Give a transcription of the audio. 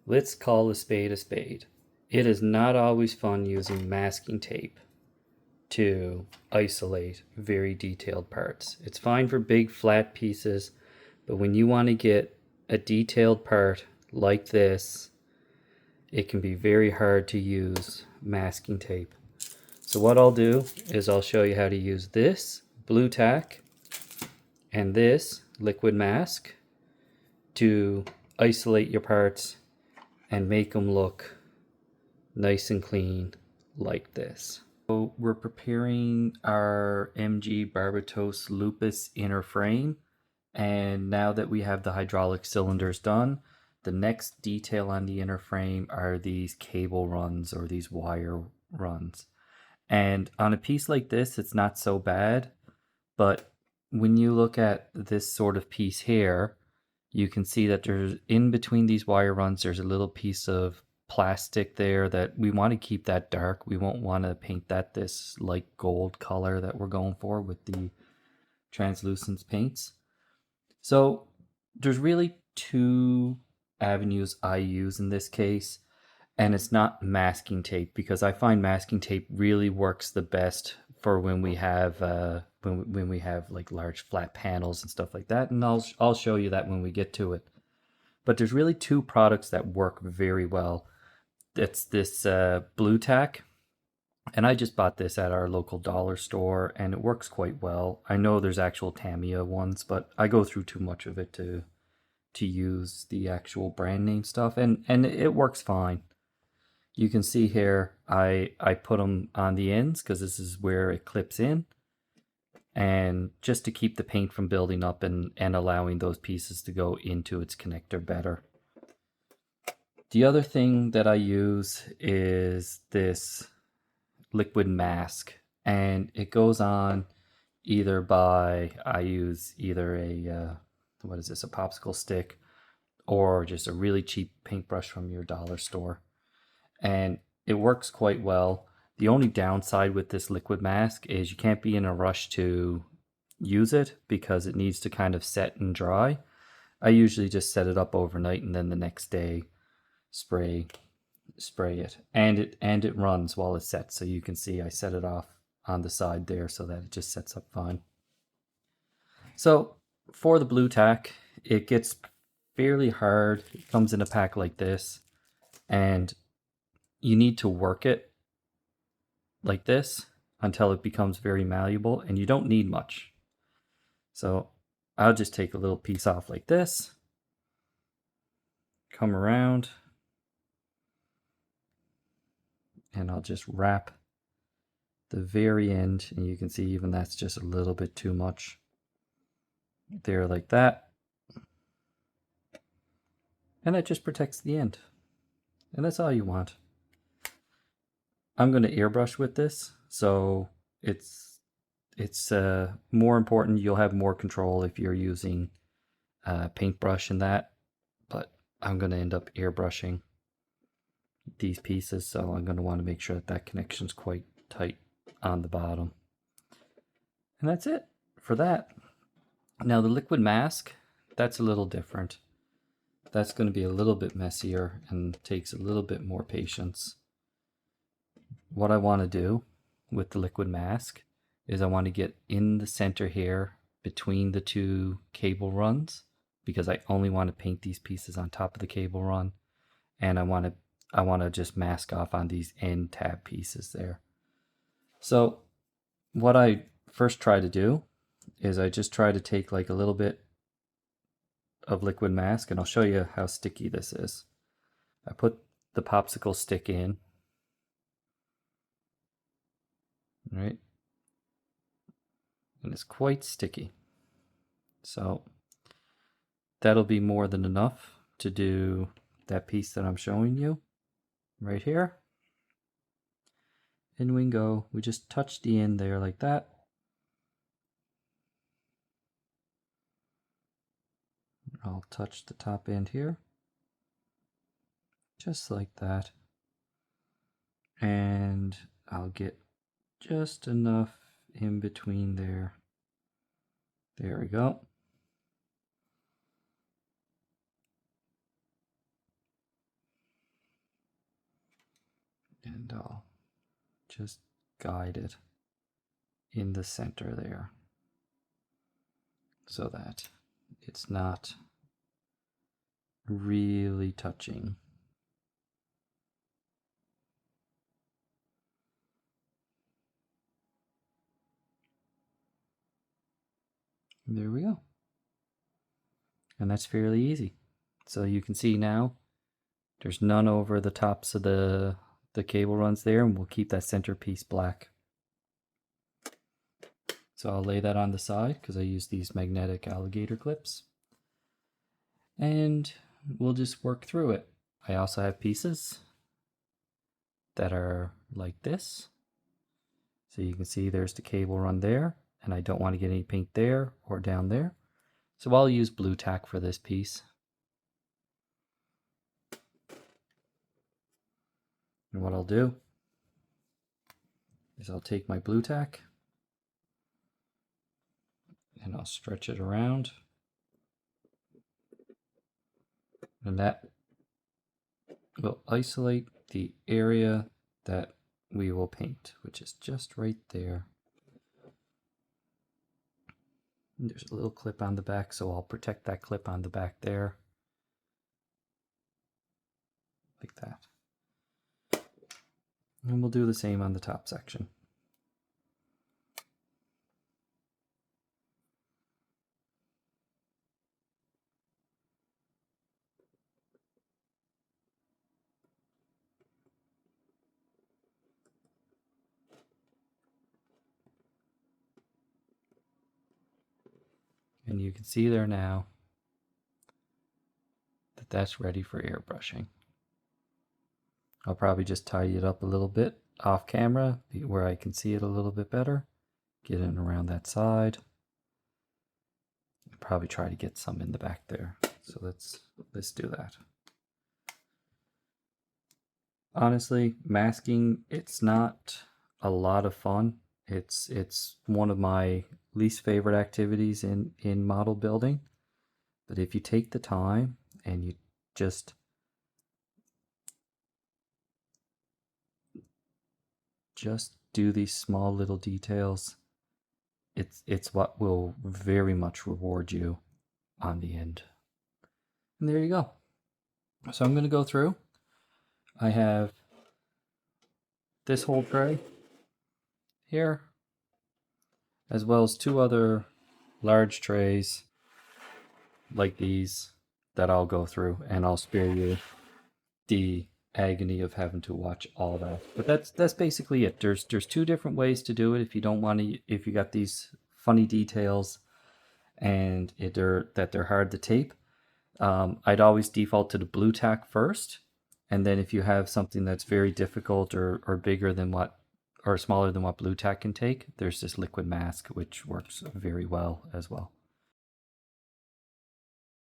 Let's call a spade a spade. It is not always fun using masking tape to isolate very detailed parts. It's fine for big flat pieces, but when you want to get a detailed part like this, it can be very hard to use masking tape. So what I'll do is I'll show you how to use this Blu-Tack and this liquid mask to isolate your parts and make them look nice and clean like this. So we're preparing our MG Barbatos Lupus inner frame, and now that we have the hydraulic cylinders done, the next detail on the inner frame are these cable runs or these wire runs. And on a piece like this, it's not so bad, but when you look at this sort of piece here, you can see that there's in between these wire runs, there's a little piece of plastic there that we want to keep that dark. We won't want to paint that this light gold color that we're going for with the translucent paints. So there's really two avenues I use in this case, and it's not masking tape, because I find masking tape really works the best for when we have when we have like large flat panels and stuff like that, and I'll show you that when we get to it. But there's really two products that work very well. It's this Blu-Tack, and I just bought this at our local dollar store, and it works quite well. I know there's actual Tamiya ones, but I go through too much of it to use the actual brand name stuff, and it works fine. You can see here I put them on the ends because this is where it clips in, and just to keep the paint from building up and allowing those pieces to go into its connector better. The other thing that I use is this liquid mask, and it goes on either by, I use either a what is this, a popsicle stick, or just a really cheap paintbrush from your dollar store, and it works quite well. The only downside with this liquid mask is you can't be in a rush to use it because it needs to kind of set and dry. I usually just set it up overnight and then the next day spray it, and it runs while it's set. So you can see I set it off on the side there so that it just sets up fine. So for the Blu-Tack, it gets fairly hard. It comes in a pack like this, and you need to work it like this until it becomes very malleable, and you don't need much. So I'll just take a little piece off like this, come around, and I'll just wrap the very end, and you can see even that's just a little bit too much there, like that, and that just protects the end, and that's all you want. I'm going to airbrush with this, so it's more important. You'll have more control if you're using paintbrush and that, but I'm going to end up airbrushing these pieces, so I'm going to want to make sure that that connection's quite tight on the bottom. And that's it for that. Now the liquid mask, that's a little different. That's going to be a little bit messier and takes a little bit more patience. What I want to do with the liquid mask is I want to get in the center here between the two cable runs, because I only want to paint these pieces on top of the cable run, and I want to just mask off on these end tab pieces there. So what I first try to do is I just try to take like a little bit of liquid mask, and I'll show you how sticky this is. I put the popsicle stick in, right, and it's quite sticky. So that'll be more than enough to do that piece that I'm showing you right here. And we can go, we just touch the end there like that. I'll touch the top end here, just like that. And I'll get just enough in between there. There we go. And I'll just guide it in the center there so that it's not really touching. And there we go. And that's fairly easy. So you can see now there's none over the tops of the cable runs there, and we'll keep that centerpiece black. So I'll lay that on the side because I use these magnetic alligator clips. And we'll just work through it. I also have pieces that are like this. So you can see there's the cable run there, and I don't want to get any paint there or down there. So I'll use Blu-Tack for this piece. And what I'll do is I'll take my Blu-Tack and I'll stretch it around. And that will isolate the area that we will paint, which is just right there. And there's a little clip on the back, so I'll protect that clip on the back there. Like that. And we'll do the same on the top section. And you can see there now that that's ready for airbrushing. I'll probably just tidy it up a little bit off camera where I can see it a little bit better. Get in around that side. Probably try to get some in the back there. So let's do that. Honestly, masking, it's not a lot of fun. It's one of my least favorite activities in model building. But if you take the time and you just do these small little details, it's what will very much reward you on the end. And there you go. So I'm going to go through. I have this whole tray here, as well as two other large trays like these that I'll go through, and I'll spare you the agony of having to watch all that. But that's basically it. There's two different ways to do it if you don't want to, if you got these funny details and they're hard to tape. I'd always default to the Blu-Tack first, and then if you have something that's very difficult or bigger than what, or smaller than what Blu-Tack can take, there's this liquid mask which works very well as well.